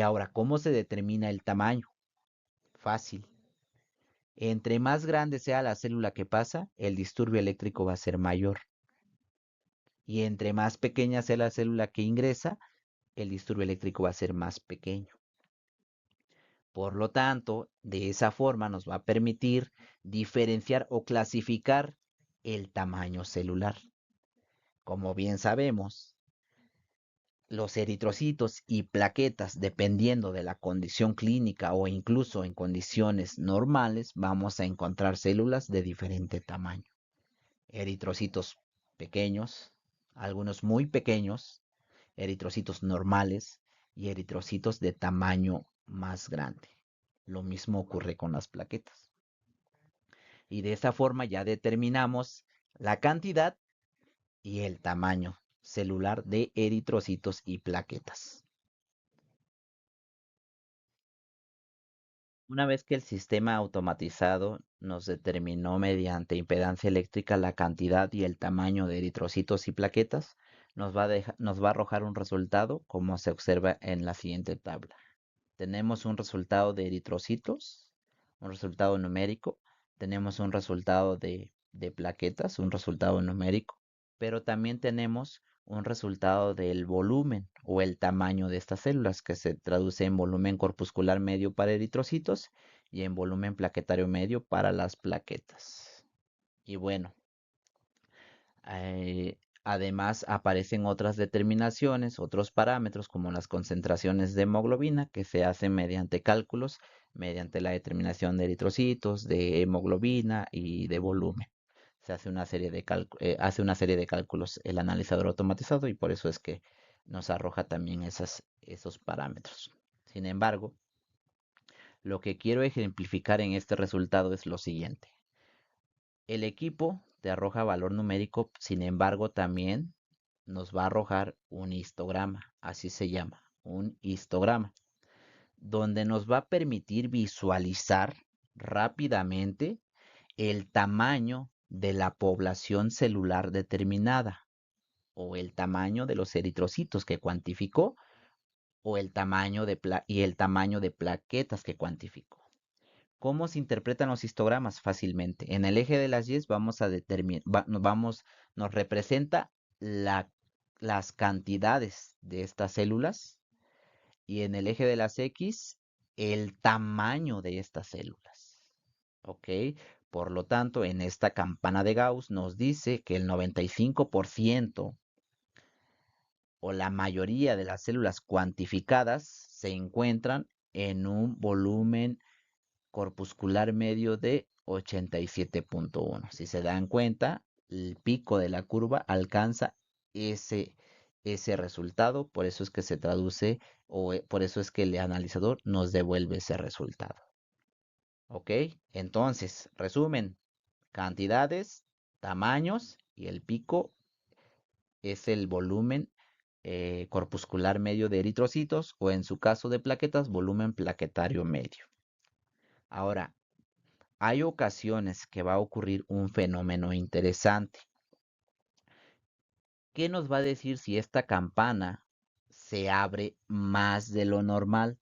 Y ahora, ¿cómo se determina el tamaño? Fácil. Entre más grande sea la célula que pasa, el disturbio eléctrico va a ser mayor. Y entre más pequeña sea la célula que ingresa, el disturbio eléctrico va a ser más pequeño. Por lo tanto, de esa forma nos va a permitir diferenciar o clasificar el tamaño celular. Como bien sabemos, los eritrocitos y plaquetas, dependiendo de la condición clínica o incluso en condiciones normales, vamos a encontrar células de diferente tamaño. Eritrocitos pequeños, algunos muy pequeños, eritrocitos normales y eritrocitos de tamaño más grande. Lo mismo ocurre con las plaquetas. Y de esta forma ya determinamos la cantidad y el tamaño celular de eritrocitos y plaquetas. Una vez que el sistema automatizado nos determinó mediante impedancia eléctrica la cantidad y el tamaño de eritrocitos y plaquetas, nos va a arrojar un resultado como se observa en la siguiente tabla. Tenemos un resultado de eritrocitos, un resultado numérico, tenemos un resultado de plaquetas, un resultado numérico, pero también tenemos un resultado del volumen o el tamaño de estas células, que se traduce en volumen corpuscular medio para eritrocitos y en volumen plaquetario medio para las plaquetas. Y bueno, además aparecen otras determinaciones, otros parámetros como las concentraciones de hemoglobina que se hacen mediante cálculos, mediante la determinación de eritrocitos, de hemoglobina y de volumen. Se hace hace una serie de cálculos el analizador automatizado y por eso es que nos arroja también esos parámetros. Sin embargo, lo que quiero ejemplificar en este resultado es lo siguiente. El equipo te arroja valor numérico, sin embargo, también nos va a arrojar un histograma, así se llama, un histograma, donde nos va a permitir visualizar rápidamente el tamaño de la población celular determinada, o el tamaño de los eritrocitos que cuantificó, o el tamaño y el tamaño de plaquetas que cuantificó. ¿Cómo se interpretan los histogramas? Fácilmente. En el eje de las Y vamos a determinar, nos representa las cantidades de estas células y en el eje de las X el tamaño de estas células. ¿Ok? Por lo tanto, en esta campana de Gauss nos dice que el 95% o la mayoría de las células cuantificadas se encuentran en un volumen corpuscular medio de 87.1. Si se dan cuenta, el pico de la curva alcanza ese, ese resultado, por eso es que se traduce o por eso es que el analizador nos devuelve ese resultado. ¿Ok? Entonces, resumen, cantidades, tamaños y el pico es el volumen corpuscular medio de eritrocitos o en su caso de plaquetas, volumen plaquetario medio. Ahora, hay ocasiones que va a ocurrir un fenómeno interesante. ¿Qué nos va a decir si esta campana se abre más de lo normal?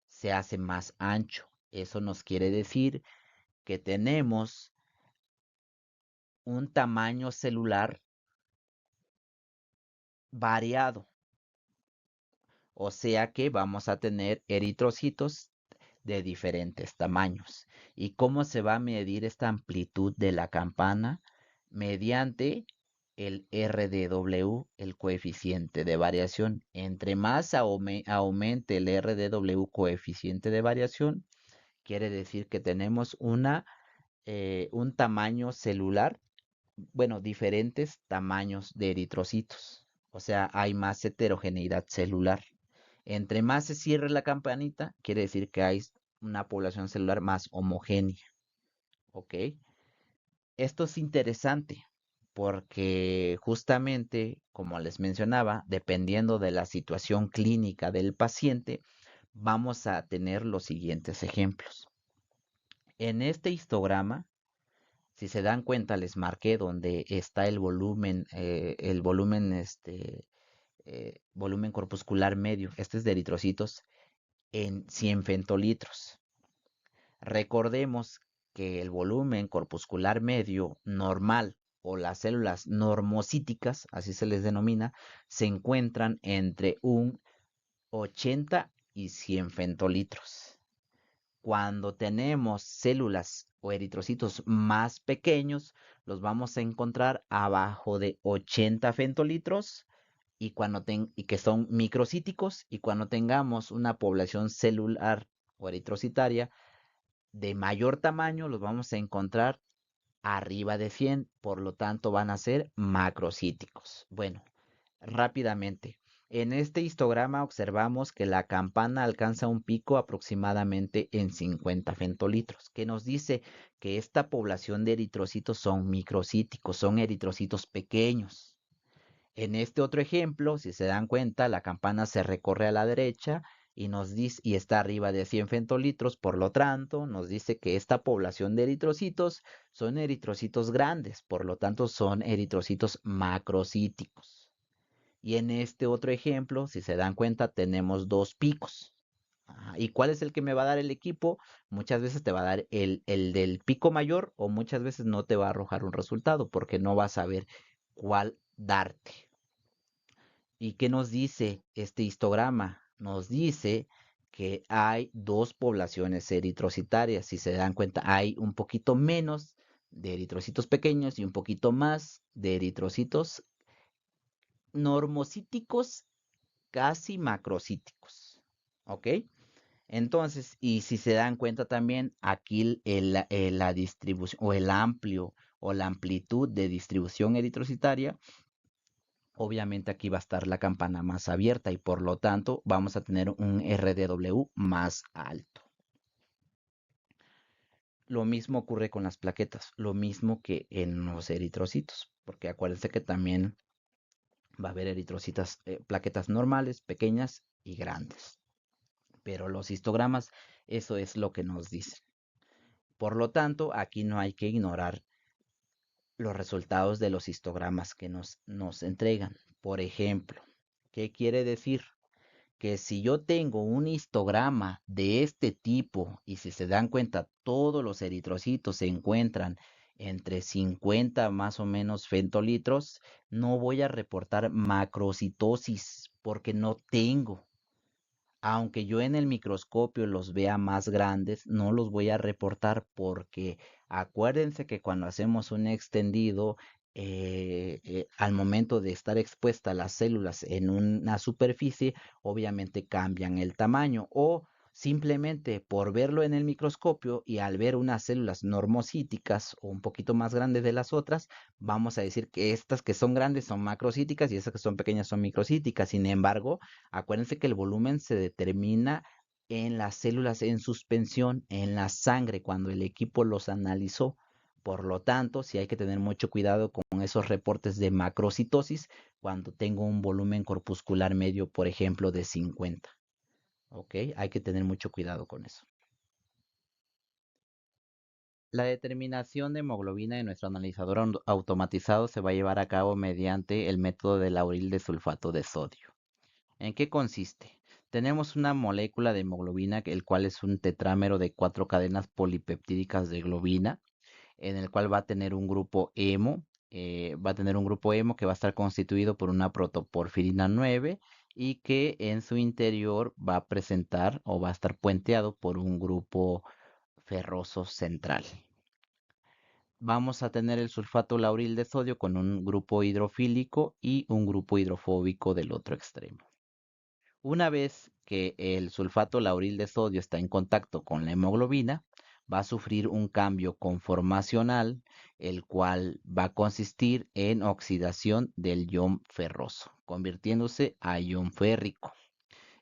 Se hace más ancho. Eso nos quiere decir que tenemos un tamaño celular variado. O sea que vamos a tener eritrocitos de diferentes tamaños. ¿Y cómo se va a medir esta amplitud de la campana? Mediante el RDW, el coeficiente de variación. Entre más aumente el RDW, coeficiente de variación, quiere decir que tenemos un tamaño celular, bueno, diferentes tamaños de eritrocitos. O sea, hay más heterogeneidad celular. Entre más se cierre la campanita, quiere decir que hay una población celular más homogénea. ¿Ok? Esto es interesante porque justamente, como les mencionaba, dependiendo de la situación clínica del paciente, vamos a tener los siguientes ejemplos. En este histograma, si se dan cuenta, les marqué donde está el volumen corpuscular medio. Este es de eritrocitos en 100 femtolitros. Recordemos que el volumen corpuscular medio normal o las células normocíticas, así se les denomina, se encuentran entre un 80 y 100 femtolitros. Cuando tenemos células o eritrocitos más pequeños, los vamos a encontrar abajo de 80 femtolitros y que son microcíticos, y cuando tengamos una población celular o eritrocitaria de mayor tamaño, los vamos a encontrar arriba de 100, por lo tanto van a ser macrocíticos. Bueno, rápidamente. En este histograma observamos que la campana alcanza un pico aproximadamente en 50 femtolitros, que nos dice que esta población de eritrocitos son microcíticos, son eritrocitos pequeños. En este otro ejemplo, si se dan cuenta, la campana se recorre a la derecha y nos dice, y está arriba de 100 femtolitros, por lo tanto, nos dice que esta población de eritrocitos son eritrocitos grandes, por lo tanto, son eritrocitos macrocíticos. Y en este otro ejemplo, si se dan cuenta, tenemos dos picos. ¿Y cuál es el que me va a dar el equipo? Muchas veces te va a dar el del pico mayor, o muchas veces no te va a arrojar un resultado porque no vas a saber cuál darte. ¿Y qué nos dice este histograma? Nos dice que hay dos poblaciones eritrocitarias. Si se dan cuenta, hay un poquito menos de eritrocitos pequeños y un poquito más de eritrocitos normocíticos, casi macrocíticos. ¿Ok? Entonces, y si se dan cuenta también, aquí la distribución o el amplio o la amplitud de distribución eritrocitaria, obviamente aquí va a estar la campana más abierta y por lo tanto vamos a tener un RDW más alto. Lo mismo ocurre con las plaquetas, lo mismo que en los eritrocitos, porque acuérdense que también va a haber eritrocitas, plaquetas normales, pequeñas y grandes. Pero los histogramas, eso es lo que nos dicen. Por lo tanto, aquí no hay que ignorar los resultados de los histogramas que nos entregan. Por ejemplo, ¿qué quiere decir? Que si yo tengo un histograma de este tipo y si se dan cuenta todos los eritrocitos se encuentran entre 50 más o menos femtolitros, no voy a reportar macrocitosis porque no tengo. Aunque yo en el microscopio los vea más grandes, no los voy a reportar porque acuérdense que cuando hacemos un extendido, al momento de estar expuestas las células en una superficie, obviamente cambian el tamaño o simplemente por verlo en el microscopio y al ver unas células normocíticas o un poquito más grandes de las otras, vamos a decir que estas que son grandes son macrocíticas y estas que son pequeñas son microcíticas. Sin embargo, acuérdense que el volumen se determina en las células en suspensión, en la sangre, cuando el equipo los analizó. Por lo tanto, sí hay que tener mucho cuidado con esos reportes de macrocitosis cuando tengo un volumen corpuscular medio, por ejemplo, de 50. ¿Ok? Hay que tener mucho cuidado con eso. La determinación de hemoglobina de nuestro analizador automatizado se va a llevar a cabo mediante el método de Lauril de sulfato de sodio. ¿En qué consiste? Tenemos una molécula de hemoglobina, el cual es un tetrámero de 4 cadenas polipeptídicas de globina, en el cual va a tener un grupo hemo, va a tener un grupo hemo que va a estar constituido por una protoporfirina 9 y que en su interior va a presentar o va a estar puenteado por un grupo ferroso central. Vamos a tener el sulfato lauril de sodio con un grupo hidrofílico y un grupo hidrofóbico del otro extremo. Una vez que el sulfato lauril de sodio está en contacto con la hemoglobina, va a sufrir un cambio conformacional, el cual va a consistir en oxidación del ion ferroso, convirtiéndose a ion férrico.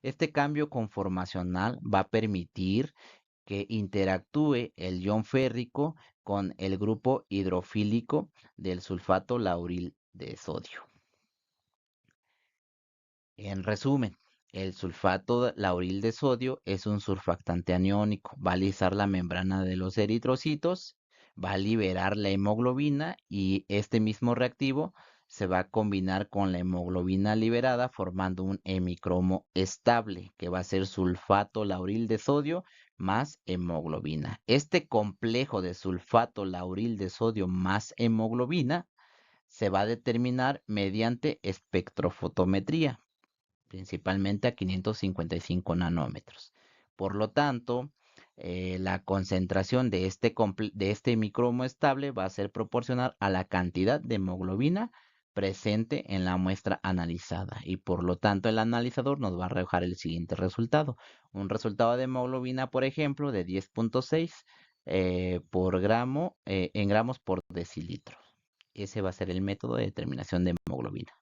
Este cambio conformacional va a permitir que interactúe el ion férrico con el grupo hidrofílico del sulfato lauril de sodio. En resumen, el sulfato lauril de sodio es un surfactante aniónico. Va a alisar la membrana de los eritrocitos, va a liberar la hemoglobina y este mismo reactivo se va a combinar con la hemoglobina liberada formando un hemicromo estable, que va a ser sulfato lauril de sodio más hemoglobina. Este complejo de sulfato lauril de sodio más hemoglobina se va a determinar mediante espectrofotometría, principalmente a 555 nanómetros. Por lo tanto, la concentración de este micromo estable va a ser proporcional a la cantidad de hemoglobina presente en la muestra analizada, y por lo tanto el analizador nos va a arrojar el siguiente resultado. Un resultado de hemoglobina, por ejemplo, de 10.6 por gramo en gramos por decilitro. Ese va a ser el método de determinación de hemoglobina.